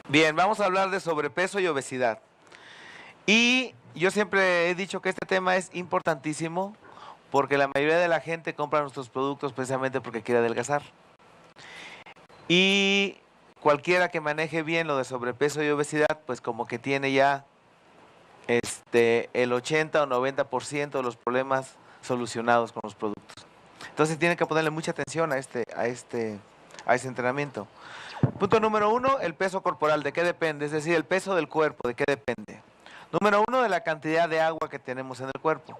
Bien, vamos a hablar de sobrepeso y obesidad. Y yo siempre he dicho que este tema es importantísimo porque la mayoría de la gente compra nuestros productos precisamente porque quiere adelgazar. Y cualquiera que maneje bien lo de sobrepeso y obesidad, pues como que tiene ya el 80 o 90% de los problemas solucionados con los productos. Entonces tiene que ponerle mucha atención a este entrenamiento. Punto número uno, el peso corporal. ¿De qué depende? Es decir, el peso del cuerpo. ¿De qué depende? Número uno, de la cantidad de agua que tenemos en el cuerpo.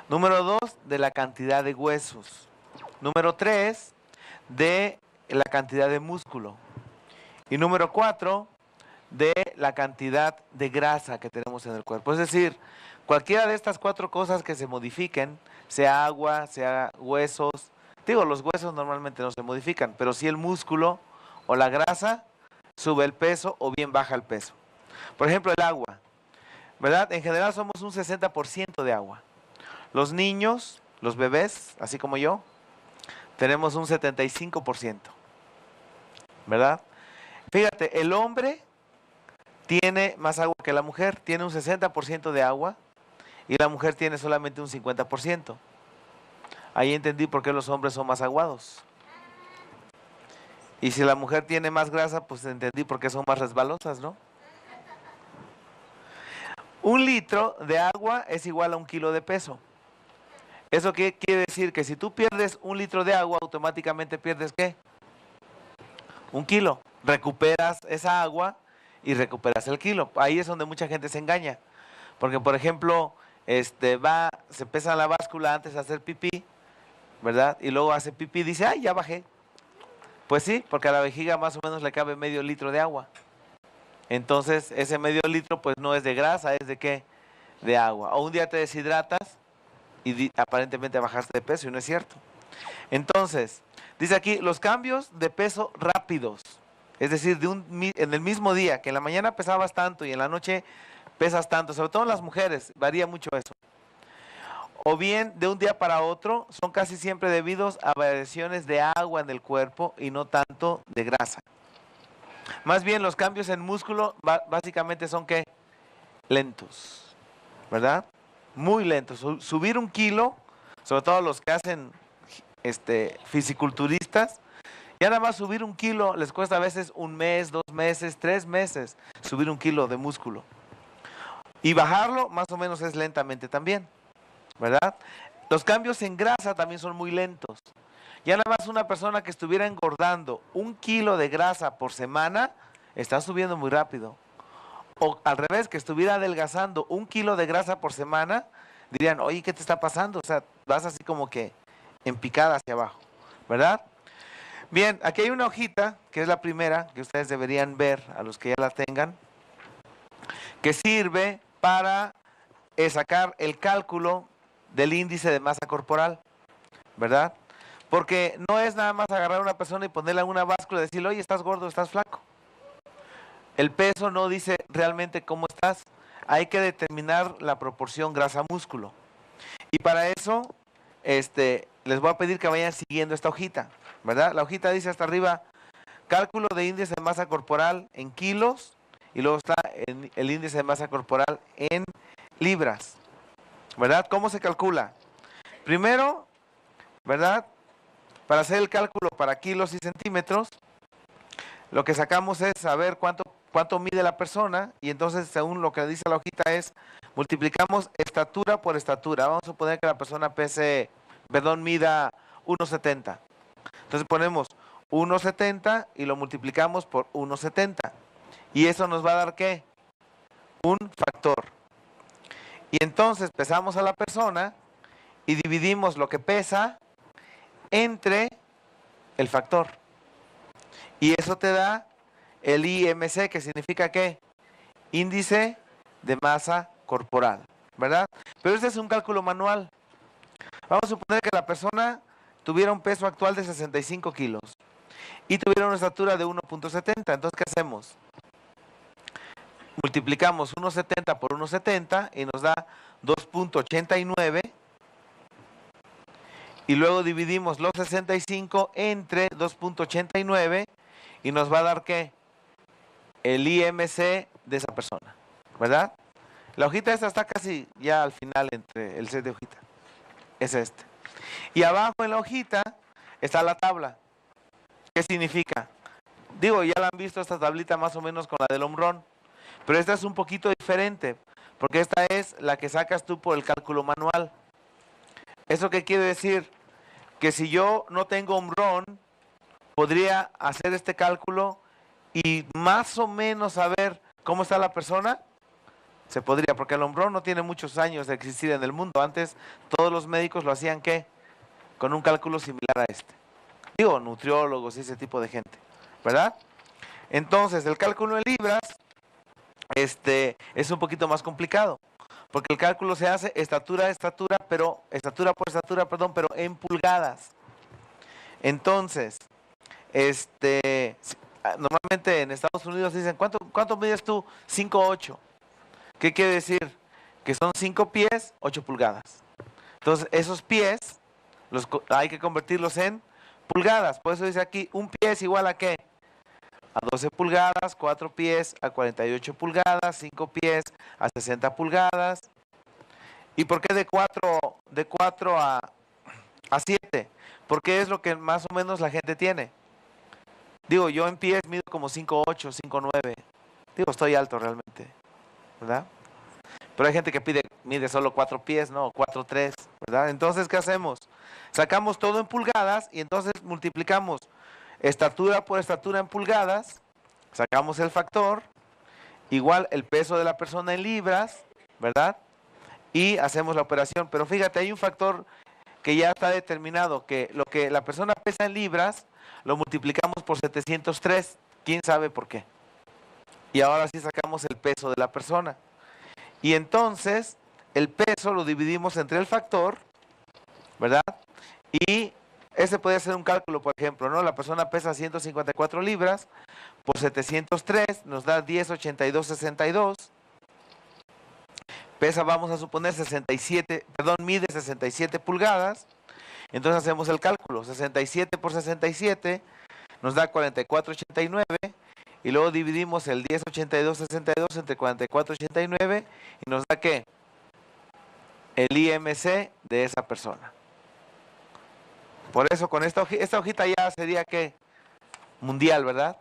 Número dos, de la cantidad de huesos. Número tres, de la cantidad de músculo. Y número cuatro, de la cantidad de grasa que tenemos en el cuerpo. Es decir, cualquiera de estas cuatro cosas que se modifiquen, sea agua, sea huesos. Digo, los huesos normalmente no se modifican, pero sí el músculo o la grasa sube el peso o bien baja el peso. Por ejemplo, el agua, ¿verdad? En general somos un 60% de agua. Los niños, los bebés, así como yo, tenemos un 75%, ¿verdad? Fíjate, el hombre tiene más agua que la mujer, tiene un 60% de agua y la mujer tiene solamente un 50%. Ahí entendí por qué los hombres son más aguados. Y si la mujer tiene más grasa, pues entendí por qué son más resbalosas, ¿no? 1 litro de agua es igual a 1 kilo de peso. ¿Eso qué quiere decir? Que si tú pierdes 1 litro de agua, automáticamente pierdes ¿qué? 1 kilo. Recuperas esa agua y recuperas el kilo. Ahí es donde mucha gente se engaña. Porque, por ejemplo, se pesa la báscula antes de hacer pipí, ¿verdad? Y luego hace pipí y dice, ay, ya bajé. Pues sí, porque a la vejiga más o menos le cabe medio litro de agua. Entonces, ese medio litro pues no es de grasa, es de ¿qué? De agua. O un día te deshidratas y aparentemente bajaste de peso y no es cierto. Entonces, dice aquí, los cambios de peso rápidos, es decir, en el mismo día, que en la mañana pesabas tanto y en la noche pesas tanto, sobre todo en las mujeres, varía mucho eso. O bien de un día para otro, son casi siempre debidos a variaciones de agua en el cuerpo y no tanto de grasa. Más bien los cambios en músculo básicamente son ¿qué? Lentos, ¿verdad? Muy lentos. Subir 1 kilo, sobre todo los que hacen fisiculturistas, ya nada más subir 1 kilo les cuesta a veces 1 mes, 2 meses, 3 meses subir 1 kilo de músculo. Y bajarlo más o menos es lentamente también, ¿verdad? Los cambios en grasa también son muy lentos. Ya nada más una persona que estuviera engordando 1 kilo de grasa por semana, está subiendo muy rápido. O al revés, que estuviera adelgazando 1 kilo de grasa por semana, dirían, oye, ¿qué te está pasando? O sea, vas así como que en picada hacia abajo, ¿verdad? Bien, aquí hay una hojita, que es la primera, que ustedes deberían ver, a los que ya la tengan, que sirve para sacar el cálculo del índice de masa corporal, ¿verdad? Porque no es nada más agarrar a una persona y ponerla en una báscula y decirle, oye, ¿estás gordo, estás flaco? El peso no dice realmente cómo estás. Hay que determinar la proporción grasa-músculo. Y para eso, les voy a pedir que vayan siguiendo esta hojita, ¿verdad? La hojita dice hasta arriba, cálculo de índice de masa corporal en kilos, y luego está el índice de masa corporal en libras, ¿verdad? ¿Cómo se calcula? Primero, ¿verdad? Para hacer el cálculo para kilos y centímetros, lo que sacamos es saber cuánto mide la persona, y entonces según lo que dice la hojita es, multiplicamos estatura por estatura. Vamos a suponer que la persona mida 1,70. Entonces ponemos 1,70 y lo multiplicamos por 1,70. Y eso nos va a dar ¿qué? Un factor. Y entonces pesamos a la persona y dividimos lo que pesa entre el factor. Y eso te da el IMC, que significa ¿qué? Índice de masa corporal, ¿verdad? Pero este es un cálculo manual. Vamos a suponer que la persona tuviera un peso actual de 65 kilos y tuviera una estatura de 1,70. Entonces, ¿qué hacemos? Multiplicamos 1,70 por 1,70 y nos da 2,89. Y luego dividimos los 65 entre 2,89 y nos va a dar ¿qué? el IMC de esa persona, ¿verdad? La hojita esta está casi ya al final entre el set de hojita. Es este. Y abajo en la hojita está la tabla. ¿Qué significa? Digo, ya la han visto esta tablita más o menos con la del home run, pero esta es un poquito diferente, porque esta es la que sacas tú por el cálculo manual. ¿Eso qué quiere decir? Que si yo no tengo home run, podría hacer este cálculo y más o menos saber cómo está la persona. Se podría, porque el home run no tiene muchos años de existir en el mundo. Antes todos los médicos lo hacían, ¿qué? Con un cálculo similar a este. Digo, nutriólogos y ese tipo de gente, ¿verdad? Entonces, el cálculo en libras, es un poquito más complicado, porque el cálculo se hace estatura por estatura, perdón, pero en pulgadas. Entonces, normalmente en Estados Unidos dicen, ¿cuánto mides tú? 5'8". ¿Qué quiere decir? Que son 5 pies, 8 pulgadas. Entonces, esos pies hay que convertirlos en pulgadas. Por eso dice aquí, un pie es igual a ¿qué? A 12 pulgadas, 4 pies a 48 pulgadas, 5 pies a 60 pulgadas. ¿Y por qué de 4 a 7? Porque es lo que más o menos la gente tiene. Digo, yo en pies mido como 5'8", 5'9". Digo, estoy alto realmente, ¿verdad? Pero hay gente que mide solo 4 pies, ¿no? 4'3", ¿verdad? Entonces, ¿qué hacemos? Sacamos todo en pulgadas y entonces multiplicamos estatura por estatura en pulgadas, sacamos el factor, igual el peso de la persona en libras, ¿verdad? Y hacemos la operación. Pero fíjate, hay un factor que ya está determinado, que lo que la persona pesa en libras, lo multiplicamos por 703, quién sabe por qué. Y ahora sí sacamos el peso de la persona. Y entonces, el peso lo dividimos entre el factor, ¿verdad? Y ese puede ser un cálculo, por ejemplo, ¿no? La persona pesa 154 libras, por 703 nos da 1082.62. Pesa, vamos a suponer, mide 67 pulgadas. Entonces hacemos el cálculo, 67 por 67 nos da 44.89. Y luego dividimos el 1082.62 entre 44.89 y nos da ¿qué? El IMC de esa persona. Por eso con esta hojita ya sería ¿qué? Mundial, ¿verdad?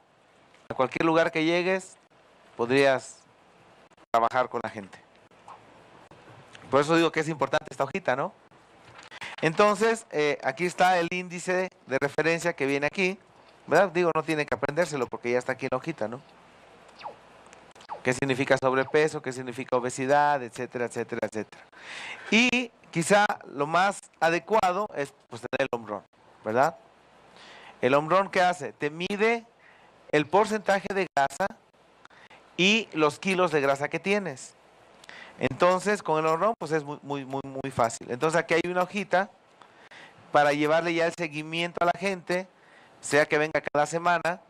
A cualquier lugar que llegues podrías trabajar con la gente. Por eso digo que es importante esta hojita, ¿no? Entonces, aquí está el índice de referencia que viene aquí, ¿verdad? Digo, no tiene que aprendérselo porque ya está aquí en la hojita, ¿no? ¿Qué significa sobrepeso? ¿Qué significa obesidad? Etcétera, etcétera, etcétera. Y quizá lo más adecuado es pues tener el home run, ¿verdad? El home run, ¿qué hace? Te mide el porcentaje de grasa y los kilos de grasa que tienes. Entonces, con el home run, pues es muy fácil. Entonces, aquí hay una hojita para llevarle ya el seguimiento a la gente, sea que venga cada semana,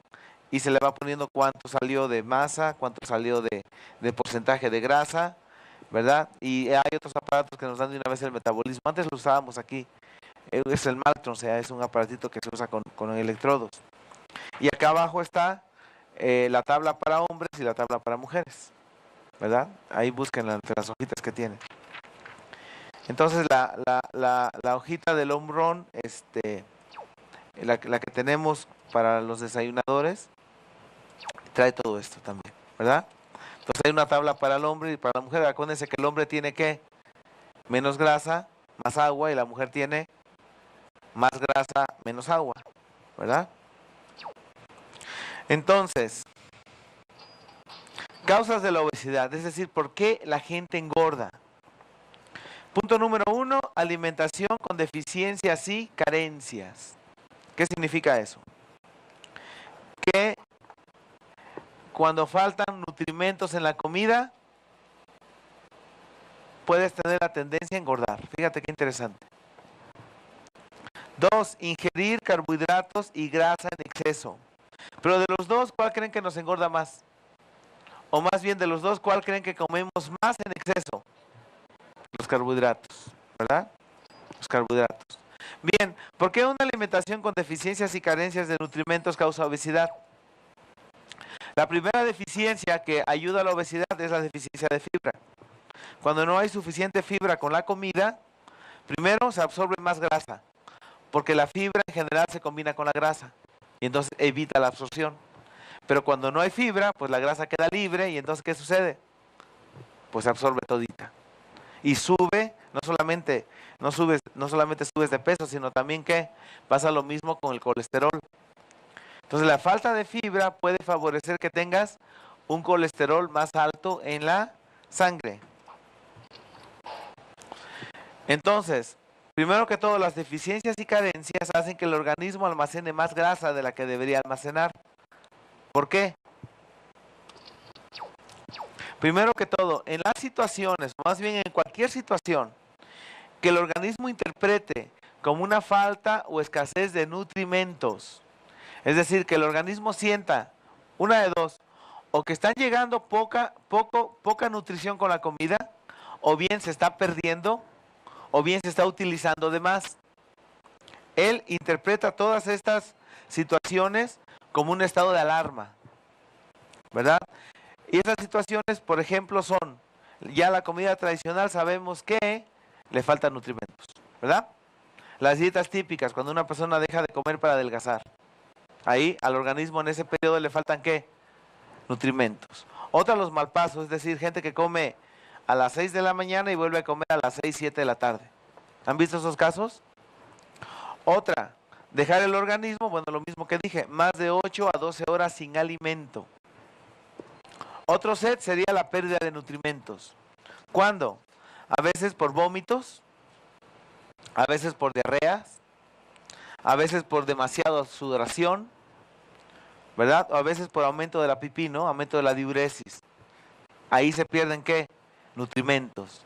y se le va poniendo cuánto salió de masa, cuánto salió de porcentaje de grasa, ¿verdad? Y hay otros aparatos que nos dan de una vez el metabolismo. Antes lo usábamos aquí, es el Maltron, o sea, es un aparatito que se usa con electrodos. Y acá abajo está la tabla para hombres y la tabla para mujeres, ¿verdad? Ahí busquen entre las hojitas que tienen. Entonces la hojita del home run, la que tenemos para los desayunadores, trae todo esto también, ¿verdad? Entonces hay una tabla para el hombre y para la mujer. Acuérdense que el hombre tiene ¿qué? Menos grasa, más agua, y la mujer tiene más grasa, menos agua, ¿verdad? Entonces, causas de la obesidad, es decir, ¿por qué la gente engorda? Punto número 1, alimentación con deficiencias y carencias. ¿Qué significa eso? Que cuando faltan nutrimentos en la comida, puedes tener la tendencia a engordar. Fíjate qué interesante. 2, ingerir carbohidratos y grasa en exceso. Pero de los dos, ¿cuál creen que nos engorda más? O más bien de los dos, ¿cuál creen que comemos más en exceso? Los carbohidratos, ¿verdad? Los carbohidratos. Bien, ¿por qué una alimentación con deficiencias y carencias de nutrimentos causa obesidad? La primera deficiencia que ayuda a la obesidad es la deficiencia de fibra. Cuando no hay suficiente fibra con la comida, primero se absorbe más grasa, porque la fibra en general se combina con la grasa y entonces evita la absorción. Pero cuando no hay fibra, pues la grasa queda libre y entonces ¿qué sucede? Pues se absorbe todita. Y sube, no solamente subes de peso, sino también que pasa lo mismo con el colesterol. Entonces la falta de fibra puede favorecer que tengas un colesterol más alto en la sangre. Entonces, primero que todo, las deficiencias y carencias hacen que el organismo almacene más grasa de la que debería almacenar. ¿Por qué? Primero que todo, en las situaciones, o más bien en cualquier situación, que el organismo interprete como una falta o escasez de nutrimentos, es decir, que el organismo sienta una de dos, o que están llegando poca nutrición con la comida, o bien se está perdiendo, o bien se está utilizando de más. Él interpreta todas estas situaciones como un estado de alarma, ¿verdad? Y esas situaciones, por ejemplo, son, ya la comida tradicional sabemos que le faltan nutrimentos, ¿verdad? Las dietas típicas, cuando una persona deja de comer para adelgazar, ahí al organismo en ese periodo le faltan ¿qué? Nutrimentos. Otra, los malpasos, es decir, gente que come a las 6 de la mañana y vuelve a comer a las 6, 7 de la tarde. ¿Han visto esos casos? Otra, dejar el organismo, bueno, lo mismo que dije, más de 8 a 12 horas sin alimento. Otro set sería la pérdida de nutrimentos. ¿Cuándo? A veces por vómitos, a veces por diarreas, a veces por demasiada sudoración, ¿verdad? O a veces por aumento de la pipí, ¿no? Aumento de la diuresis. Ahí se pierden ¿qué? Nutrimentos.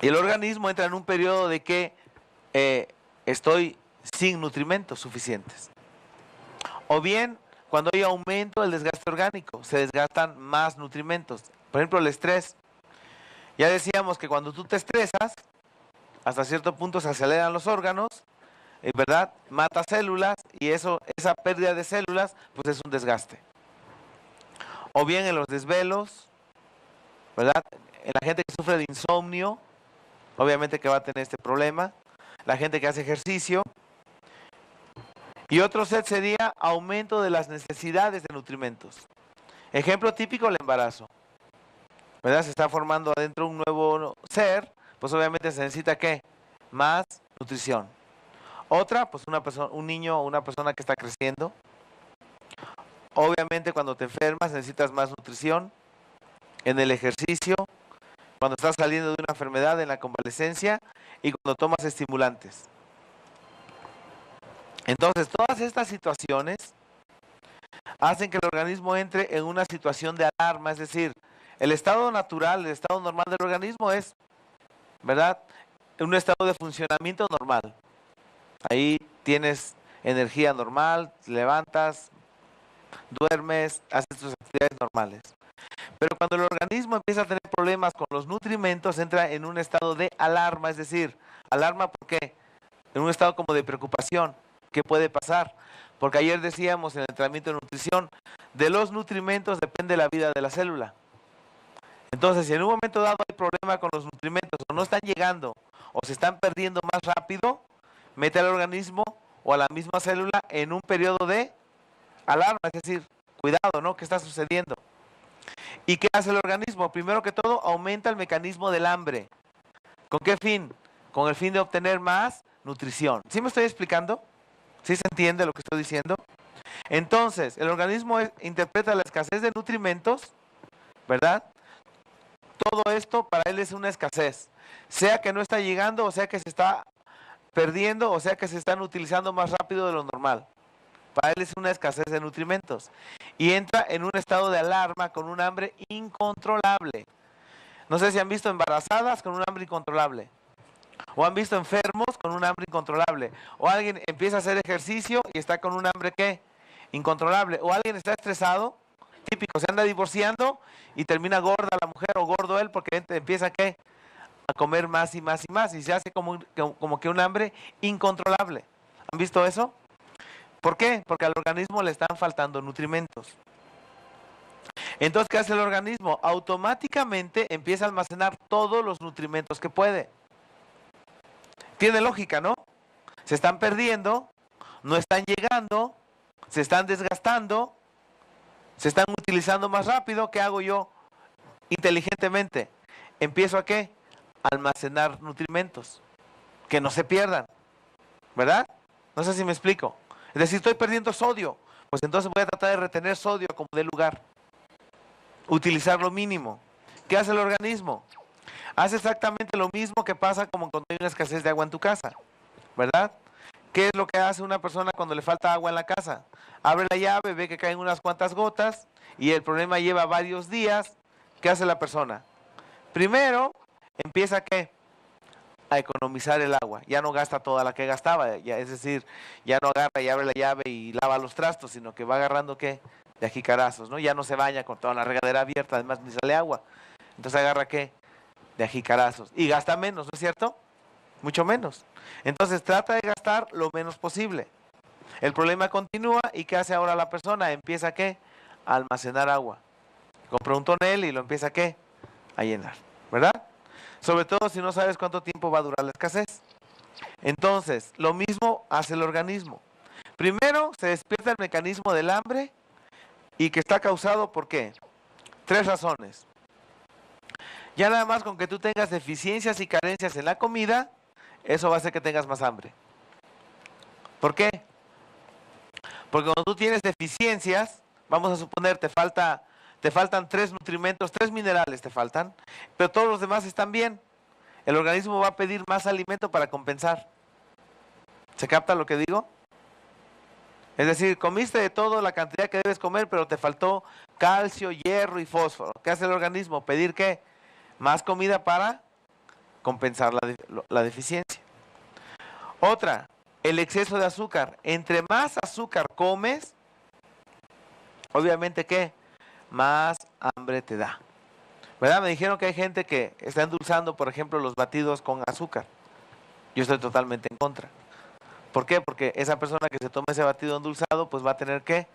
Y el organismo entra en un periodo de que estoy sin nutrimentos suficientes. O bien, cuando hay aumento del desgaste orgánico, se desgastan más nutrimentos. Por ejemplo, el estrés. Ya decíamos que cuando tú te estresas, hasta cierto punto se aceleran los órganos, ¿verdad? Mata células y esa pérdida de células, pues es un desgaste. O bien en los desvelos, ¿verdad? En la gente que sufre de insomnio, obviamente que va a tener este problema. La gente que hace ejercicio. Y otro set sería aumento de las necesidades de nutrimentos. Ejemplo típico, el embarazo, ¿verdad? Se está formando adentro un nuevo ser, pues obviamente se necesita ¿qué? Más nutrición. Otra, pues un niño o una persona que está creciendo. Obviamente cuando te enfermas necesitas más nutrición. En el ejercicio, cuando estás saliendo de una enfermedad, en la convalecencia y cuando tomas estimulantes. Entonces, todas estas situaciones hacen que el organismo entre en una situación de alarma, es decir, el estado natural, el estado normal del organismo es, ¿verdad? Un estado de funcionamiento normal. Ahí tienes energía normal, te levantas, duermes, haces tus actividades normales. Pero cuando el organismo empieza a tener problemas con los nutrimentos, entra en un estado de alarma, es decir, alarma ¿por qué? En un estado como de preocupación. ¿Qué puede pasar? Porque ayer decíamos en el entrenamiento de nutrición, de los nutrimentos depende la vida de la célula. Entonces, si en un momento dado hay problema con los nutrimentos o no están llegando o se están perdiendo más rápido, mete al organismo o a la misma célula en un periodo de alarma, es decir, cuidado, ¿no? ¿Qué está sucediendo? ¿Y qué hace el organismo? Primero que todo, aumenta el mecanismo del hambre. ¿Con qué fin? Con el fin de obtener más nutrición. ¿Sí me estoy explicando? ¿Sí se entiende lo que estoy diciendo? Entonces, el organismo interpreta la escasez de nutrimentos, ¿verdad? Todo esto para él es una escasez. Sea que no está llegando, o sea que se está perdiendo, o sea que se están utilizando más rápido de lo normal. Para él es una escasez de nutrimentos. Y entra en un estado de alarma con un hambre incontrolable. No sé si han visto embarazadas con un hambre incontrolable. O han visto enfermos con un hambre incontrolable. O alguien empieza a hacer ejercicio y está con un hambre ¿qué? Incontrolable. O alguien está estresado, típico, se anda divorciando y termina gorda la mujer o gordo él porque empieza ¿qué? A comer más y más y más y se hace como que un hambre incontrolable. ¿Han visto eso? ¿Por qué? Porque al organismo le están faltando nutrimentos. Entonces, ¿qué hace el organismo? Automáticamente empieza a almacenar todos los nutrimentos que puede. Tiene lógica, ¿no? Se están perdiendo, no están llegando, se están desgastando, se están utilizando más rápido. ¿Qué hago yo? Inteligentemente, empiezo a ¿qué? Almacenar nutrimentos, que no se pierdan, ¿verdad? No sé si me explico. Es decir, estoy perdiendo sodio, pues entonces voy a tratar de retener sodio como dé lugar. Utilizar lo mínimo. ¿Qué hace el organismo? Hace exactamente lo mismo que pasa como cuando hay una escasez de agua en tu casa, ¿verdad? ¿Qué es lo que hace una persona cuando le falta agua en la casa? Abre la llave, ve que caen unas cuantas gotas y el problema lleva varios días. ¿Qué hace la persona? Primero, empieza ¿qué? A economizar el agua. Ya no gasta toda la que gastaba, ya, es decir, ya no agarra y abre la llave y lava los trastos, sino que va agarrando ¿qué? De ajicarazos, ¿no? Ya no se baña con toda la regadera abierta, además ni sale agua. Entonces agarra ¿qué? De ajicarazos. Y gasta menos, ¿no es cierto? Mucho menos. Entonces trata de gastar lo menos posible. El problema continúa y ¿qué hace ahora la persona? Empieza ¿qué? A almacenar agua. Compra un tonel y lo empieza ¿qué? A llenar, ¿verdad? Sobre todo si no sabes cuánto tiempo va a durar la escasez. Entonces, lo mismo hace el organismo. Primero se despierta el mecanismo del hambre y que está causado ¿por qué? 3 razones. Ya nada más con que tú tengas deficiencias y carencias en la comida, eso va a hacer que tengas más hambre. ¿Por qué? Porque cuando tú tienes deficiencias, vamos a suponer te faltan 3 nutrimentos, 3 minerales te faltan, pero todos los demás están bien. El organismo va a pedir más alimento para compensar. ¿Se capta lo que digo? Es decir, comiste de todo la cantidad que debes comer, pero te faltó calcio, hierro y fósforo. ¿Qué hace el organismo? Pedir ¿qué? Más comida para compensar la deficiencia. Otra, el exceso de azúcar. Entre más azúcar comes, obviamente ¿qué? Más hambre te da. ¿Verdad? Me dijeron que hay gente que está endulzando, por ejemplo, los batidos con azúcar. Yo estoy totalmente en contra. ¿Por qué? Porque esa persona que se toma ese batido endulzado, pues va a tener ¿qué?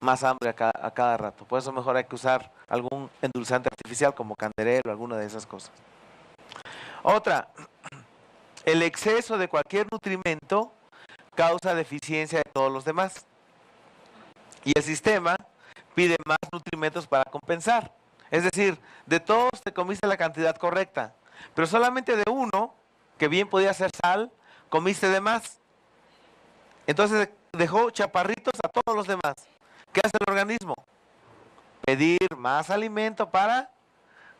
Más hambre a cada rato. Por eso mejor hay que usar algún endulzante artificial como Canderel o alguna de esas cosas. Otra, el exceso de cualquier nutrimento causa deficiencia de todos los demás. Y el sistema pide más nutrimentos para compensar. Es decir, de todos te comiste la cantidad correcta, pero solamente de uno, que bien podía ser sal, comiste de más. Entonces dejó chaparritos a todos los demás. ¿Qué hace el organismo? Pedir más alimento para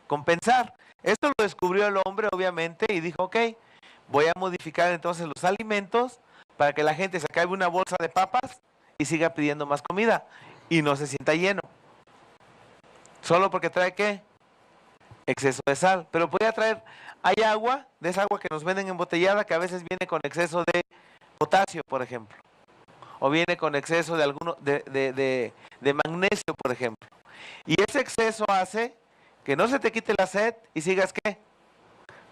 compensar. Esto lo descubrió el hombre, obviamente, y dijo, ok, voy a modificar entonces los alimentos para que la gente se acabe una bolsa de papas y siga pidiendo más comida y no se sienta lleno. Solo porque trae ¿qué? Exceso de sal. Pero podría traer, hay agua, de esa agua que nos venden embotellada, que a veces viene con exceso de potasio, por ejemplo. O viene con exceso de de magnesio, por ejemplo. Y ese exceso hace que no se te quite la sed y sigas ¿qué?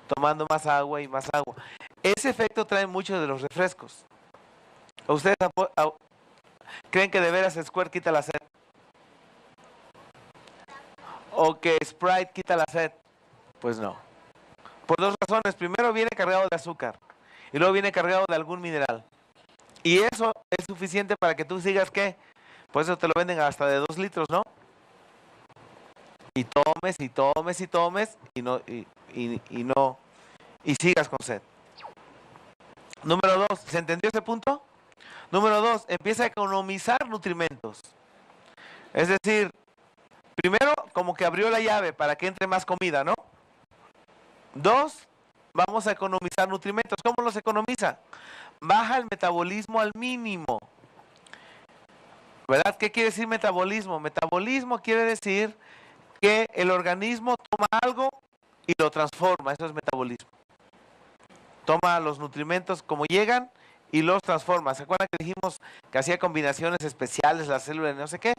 Tomando más agua y más agua. Ese efecto trae muchos de los refrescos. ¿Ustedes creen que de veras Squirt quita la sed? ¿O que Sprite quita la sed? Pues no. Por 2 razones. Primero viene cargado de azúcar y luego viene cargado de algún mineral. Y eso es suficiente para que tú sigas ¿qué? Por eso te lo venden hasta de 2 litros, ¿no? Y tomes y tomes y tomes y no y sigas con sed. Número 2, ¿se entendió ese punto? Número 2, empieza a economizar nutrimentos. Es decir, primero como que abrió la llave para que entre más comida, ¿no? 2, vamos a economizar nutrimentos. ¿Cómo los economiza? Baja el metabolismo al mínimo. ¿Verdad? ¿Qué quiere decir metabolismo? Metabolismo quiere decir que el organismo toma algo y lo transforma. Eso es metabolismo. Toma los nutrimentos como llegan y los transforma. ¿Se acuerdan que dijimos que hacía combinaciones especiales la célula y no sé qué?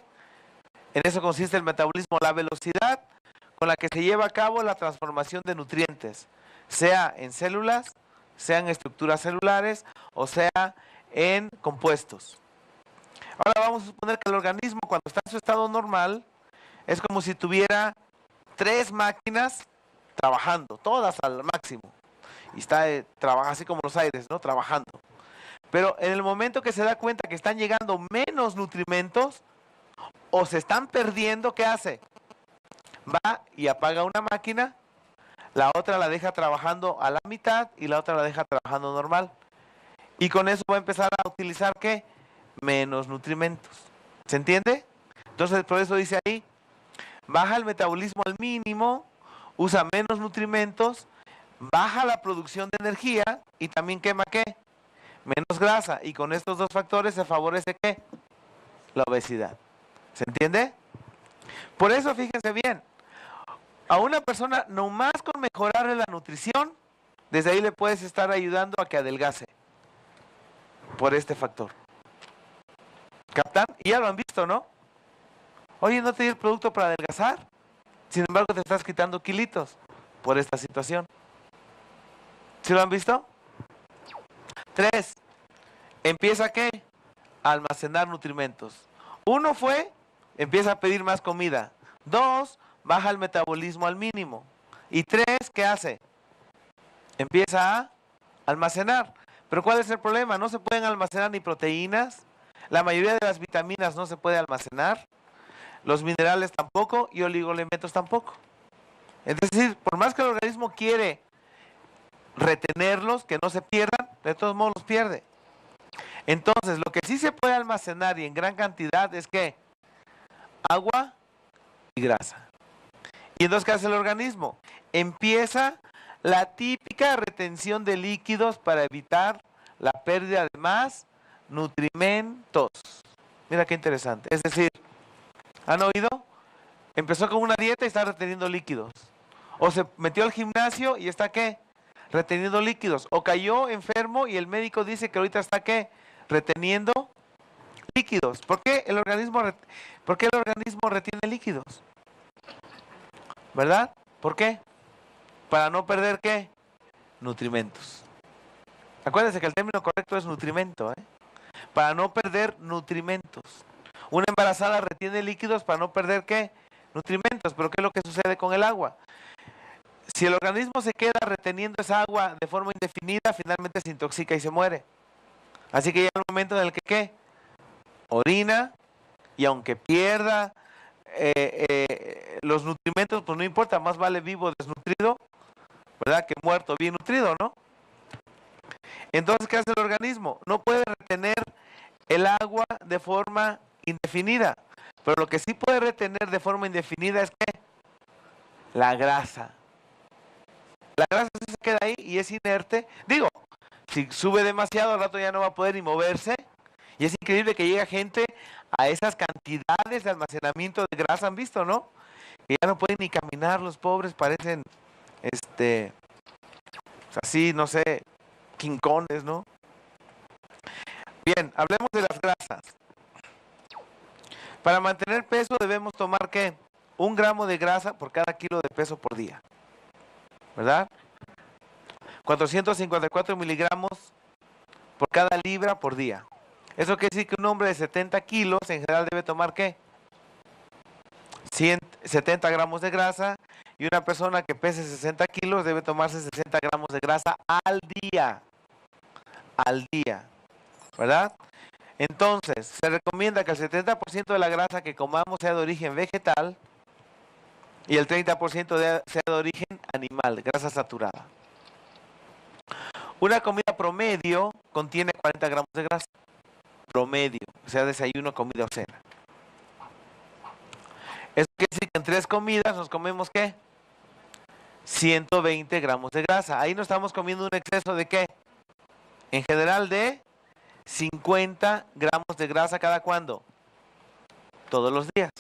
En eso consiste el metabolismo, la velocidad con la que se lleva a cabo la transformación de nutrientes, sea en células, sea en estructuras celulares o sea en compuestos. Ahora vamos a suponer que el organismo cuando está en su estado normal es como si tuviera 3 máquinas trabajando, todas al máximo. Y está, trabaja así como los aires, ¿no? Trabajando. Pero en el momento que se da cuenta que están llegando menos nutrimentos o se están perdiendo, ¿qué hace? Va y apaga una máquina, la otra la deja trabajando a la mitad y la otra la deja trabajando normal. Y con eso va a empezar a utilizar, ¿qué? Menos nutrimentos. ¿Se entiende? Entonces, por eso dice ahí, baja el metabolismo al mínimo, usa menos nutrimentos, baja la producción de energía y también quema, ¿qué? Menos grasa. Y con estos dos factores se favorece, ¿qué? La obesidad. ¿Se entiende? Por eso, fíjense bien, a una persona, nomás con mejorarle la nutrición, desde ahí le puedes estar ayudando a que adelgace. Por este factor. ¿Captan? Y ya lo han visto, ¿no? Oye, ¿no te di el producto para adelgazar? Sin embargo, te estás quitando kilitos por esta situación. ¿Sí lo han visto? 3. Empieza, ¿qué? A almacenar nutrimentos. 1 fue, empieza a pedir más comida. 2, baja el metabolismo al mínimo. Y 3, ¿qué hace? Empieza a almacenar. Pero ¿cuál es el problema? No se pueden almacenar ni proteínas. La mayoría de las vitaminas no se puede almacenar. Los minerales tampoco y oligoelementos tampoco. Es decir, por más que el organismo quiere retenerlos, que no se pierdan, de todos modos los pierde. Entonces, lo que sí se puede almacenar y en gran cantidad es que agua y grasa. Y entonces, ¿qué hace el organismo? Empieza la típica retención de líquidos para evitar la pérdida de más nutrimentos. Mira qué interesante. Es decir, ¿han oído? Empezó con una dieta y está reteniendo líquidos. O se metió al gimnasio y está, ¿qué? Reteniendo líquidos. O cayó enfermo y el médico dice que ahorita está, ¿qué? Reteniendo líquidos. ¿Por qué el organismo retiene líquidos? ¿Verdad? ¿Por qué? Para no perder, ¿qué? Nutrimentos. Acuérdense que el término correcto es nutrimento, ¿eh? Para no perder nutrimentos. Una embarazada retiene líquidos para no perder, ¿qué? Nutrimentos. Pero ¿qué es lo que sucede con el agua? Si el organismo se queda reteniendo esa agua de forma indefinida, finalmente se intoxica y se muere. Así que llega el momento en el que, ¿qué? Orina, y aunque pierda los nutrimentos, pues no importa, más vale vivo desnutrido, ¿verdad? Que muerto bien nutrido, ¿no? Entonces, ¿qué hace el organismo? No puede retener el agua de forma indefinida, pero lo que sí puede retener de forma indefinida es, ¿qué? La grasa. La grasa sí se queda ahí y es inerte. Digo, si sube demasiado, al rato ya no va a poder ni moverse. Y es increíble que llega gente a esas cantidades de almacenamiento de grasa, ¿han visto, no? Que ya no pueden ni caminar, los pobres parecen, así, no sé, quincones, ¿no? Bien, hablemos de las grasas. Para mantener peso debemos tomar, ¿qué? 1 gramo de grasa por cada kilo de peso por día, ¿verdad? 454 miligramos por cada libra por día. Eso quiere decir que un hombre de 70 kilos en general debe tomar, ¿qué? 70 gramos de grasa, y una persona que pese 60 kilos debe tomarse 60 gramos de grasa al día, ¿verdad? Entonces, se recomienda que el 70% de la grasa que comamos sea de origen vegetal y el 30% sea de origen animal, grasa saturada. Una comida promedio contiene 40 gramos de grasa, promedio, o sea, desayuno, comida o cena. Eso quiere decir que en 3 comidas nos comemos, ¿qué? 120 gramos de grasa. Ahí no estamos comiendo un exceso de, ¿qué? En general de 50 gramos de grasa cada cuándo. Todos los días.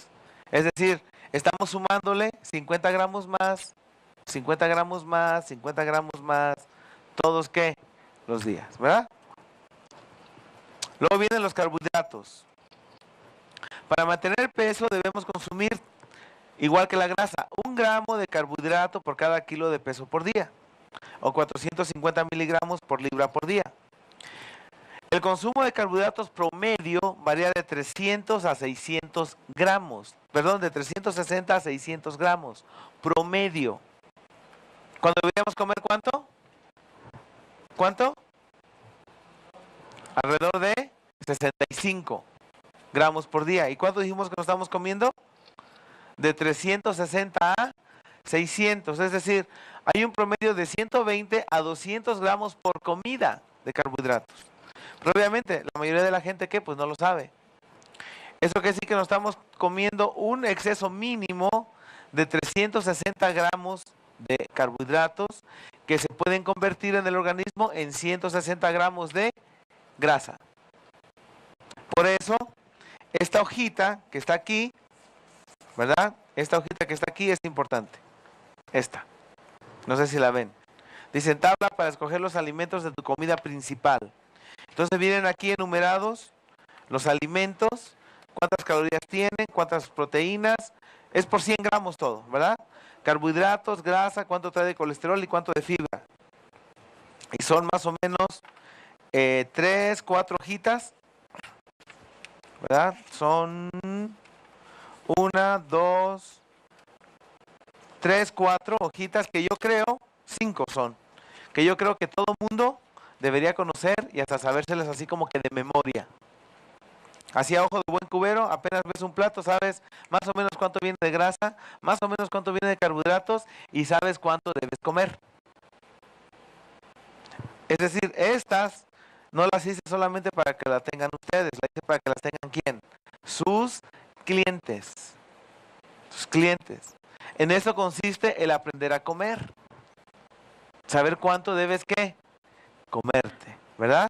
Es decir, estamos sumándole 50 gramos más, 50 gramos más, 50 gramos más, todos, ¿qué? Los días, ¿verdad? Luego vienen los carbohidratos. Para mantener peso debemos consumir, igual que la grasa, 1 gramo de carbohidrato por cada kilo de peso por día, o 450 miligramos por libra por día. El consumo de carbohidratos promedio varía de 300 a 600 gramos. Perdón, de 360 a 600 gramos. Promedio. ¿Cuándo deberíamos comer cuánto? ¿Cuánto? Alrededor de 65 gramos por día. ¿Y cuánto dijimos que nos estamos comiendo? De 360 a 600. Es decir, hay un promedio de 120 a 200 gramos por comida de carbohidratos. Pero obviamente, la mayoría de la gente, ¿qué? Pues no lo sabe. Eso quiere decir que nos estamos comiendo un exceso mínimo de 360 gramos de carbohidratos que se pueden convertir en el organismo en 160 gramos de grasa. Por eso, esta hojita que está aquí, ¿verdad? Esta hojita que está aquí es importante. Esta. No sé si la ven. Dicen tabla para escoger los alimentos de tu comida principal. Entonces vienen aquí enumerados los alimentos, cuántas calorías tienen, cuántas proteínas. Es por 100 gramos todo, ¿verdad? Carbohidratos, grasa, cuánto trae de colesterol y cuánto de fibra. Y son más o menos 3, 4 hojitas, ¿verdad? Son 1, 2, 3, 4 hojitas que yo creo, 5 son, que yo creo que todo mundo debería conocer y hasta sabérselas así como que de memoria. Así a ojo de buen cubero, apenas ves un plato, sabes más o menos cuánto viene de grasa, más o menos cuánto viene de carbohidratos y sabes cuánto debes comer. Es decir, estas no las hice solamente para que la tengan ustedes, las hice para que las tengan ¿quién? Sus clientes. Sus clientes. En eso consiste el aprender a comer. Saber cuánto debes ¿qué? Comerte, ¿verdad?